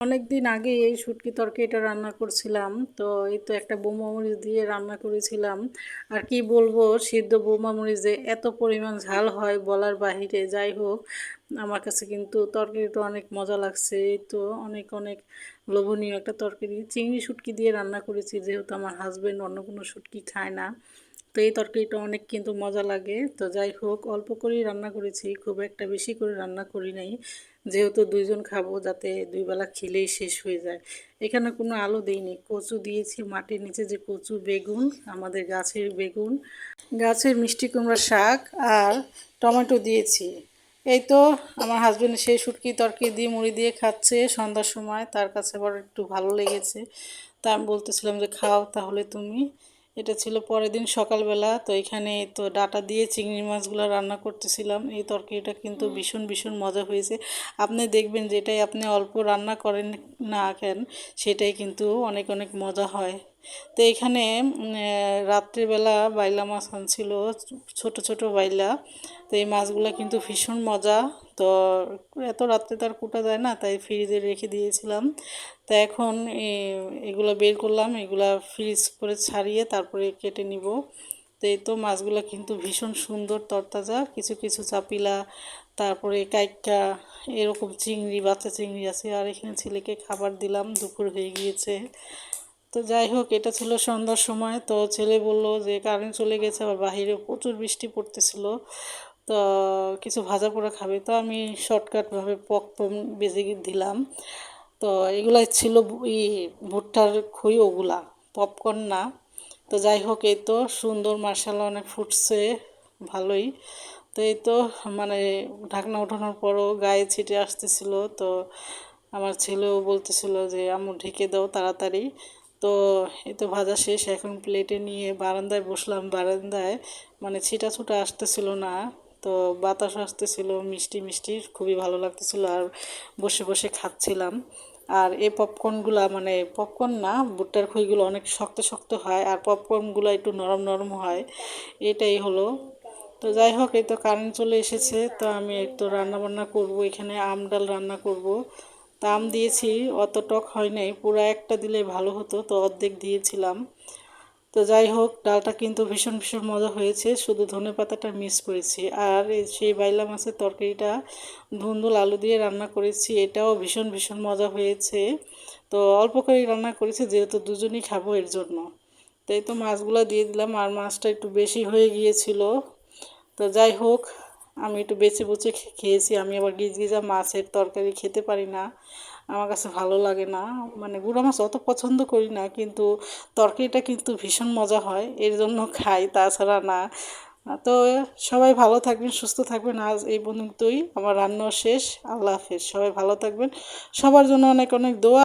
অনেক দিন আগে এই শুটকি তরকারিটা রান্না করছিলাম। তো এই তো একটা বোমা মরিচ দিয়ে রান্না করেছিলাম। আর কি বলবো, সিদ্ধ বোমা মরিচ যে এত পরিমাণ ঝাল হয় বলার বাহিরে। যাই হোক, আমার কাছে কিন্তু তরকারিটা অনেক মজা লাগছে। এই তো অনেক অনেক লোভনীয় একটা তরকারি, চিংড়ি শুটকি দিয়ে রান্না করেছি, যেহেতু আমার হাজবেন্ড অন্য কোনো শুটকি খায় না। তো এই তরকারিটা অনেক কিন্তু মজা লাগে। তো যাই হোক, অল্প করেই রান্না করেছি, খুব একটা বেশি করে রান্না করি নাই, যেহেতু দুইজন খাবো, যাতে দুই বেলা খেলেই শেষ হয়ে যায়। এখানে কোনো আলু দিইনি, কচু দিয়েছি, মাটির নিচে যে কচু, বেগুন, আমাদের গাছের বেগুন, গাছের মিষ্টি কুমড়া শাক, আর টমেটো দিয়েছি। এই তো আমার হাজবেন্ড সেই শুটকি তরকারি দিয়ে মুড়ি দিয়ে খাচ্ছে সন্ধ্যার সময়, তার কাছে আবার একটু ভালো লেগেছে। তা আমি বলতেছিলাম যে খাও তাহলে তুমি। এটা ছিল পরের দিন সকালবেলা। তো এখানে তো ডাটা দিয়ে চিংড়ি মাছগুলো রান্না করতেছিলাম। এই তরকারিটা কিন্তু ভীষণ ভীষণ মজা হয়েছে। আপনি দেখবেন যেটাই আপনি অল্প রান্না করেন না কেন, সেটাই কিন্তু অনেক অনেক মজা হয়। তো এখানে রাত্রিবেলা বাইলা মাছ আনছিল, ছোট ছোট বাইলা। তো এই মাছগুলো কিন্তু ভীষণ মজা। তো এত রাত্রে তো আর কুটা যায় না, তাই ফ্রিজে রেখে দিয়েছিলাম। তো এখন এগুলো বের করলাম, এগুলা ফ্রিজ করে ছাড়িয়ে তারপরে কেটে নিব। তো এই তো মাছগুলো কিন্তু ভীষণ সুন্দর তরতাজা, কিছু কিছু চাপিলা, তারপরে কাইক্কা, এরকম চিংড়ি, বাচ্চা চিংড়ি আছে। আর এখানে ছেলেকে খাবার দিলাম, দুপুর হয়ে গিয়েছে। তো যাই হোক, এটা ছিল সন্ধ্যার সময়। তো ছেলে বলল যে কারেন্ট চলে গেছে, আবার বাহিরে প্রচুর বৃষ্টি পড়তেছিল, তো কিছু ভাজা পোড়া খাবে। তো আমি শর্টকাটভাবে পপকর্ন বেজে দিলাম। তো এগুলাই ছিল ভুট্টার খই, ওগুলা পপকর্ন না। তো যাই হোক, এই তো সুন্দর মার্শাল্লাহ অনেক ফুটছে, ভালোই। তো এই তো মানে ঢাকনা ওঠানোর পরও গায়ে ছিটে আসতেছিল। তো আমার ছেলেও বলতেছিল যে আম্মু ঢেকে দাও তাড়াতাড়ি। তো এই তো ভাজা শেষ, এখন প্লেটে নিয়ে বারান্দায় বসলাম। বারান্দায় মানে ছিটা ছুটা আসতেছিল না, তো বাতাস আসতেছিল মিষ্টি মিষ্টি, খুবই ভালো লাগতেছিল। আর বসে বসে খাচ্ছিলাম। আর এই পপকর্নগুলা মানে পপকর্ন না, ভুট্টার খইগুলো অনেক শক্ত শক্ত হয়, আর পপকর্নগুলো একটু নরম নরম হয়, এটাই হলো। তো যাই হোক, এই তো কারেন্ট চলে এসেছে। তো আমি একটু রান্না বান্না করব, এখানে আম ডাল রান্না করব। তা আম দিয়েছি, অত টক হয় নাই, পুরো একটা দিলে ভালো হতো, তো অর্ধেক দিয়েছিলাম। তো যাই হোক, ডালটা কিন্তু ভীষণ ভীষণ মজা হয়েছে, শুধু ধনে পাতাটা মিস করেছি। আর সেই বাইলা মাছের তরকারিটা ধুন্দুল আলু দিয়ে রান্না করেছি, এটাও ভীষণ ভীষণ মজা হয়েছে। তো অল্প করে রান্না করেছি, যেহেতু দুজনই খাবো এর জন্য। তো এই তো মাছগুলো দিয়ে দিলাম, আর মাছটা একটু বেশি হয়ে গিয়েছিল। তো যাই হোক, আমি একটু বেছে বুছে খেয়েছি। আমি আবার গিজগিজা মাছের তরকারি খেতে পারি না, আমার কাছে ভালো লাগে না। মানে গুঁড়া মাছ অত পছন্দ করি না, কিন্তু তরকারিটা কিন্তু ভীষণ মজা হয়, এর জন্য খাই, তাছাড়া না। তো সবাই ভালো থাকবেন, সুস্থ থাকবেন। আজ এই পর্যন্তই, আমার রান্না শেষ। আল্লাহ হাফেজ, সবাই ভালো থাকবেন, সবার জন্য অনেক অনেক দোয়া।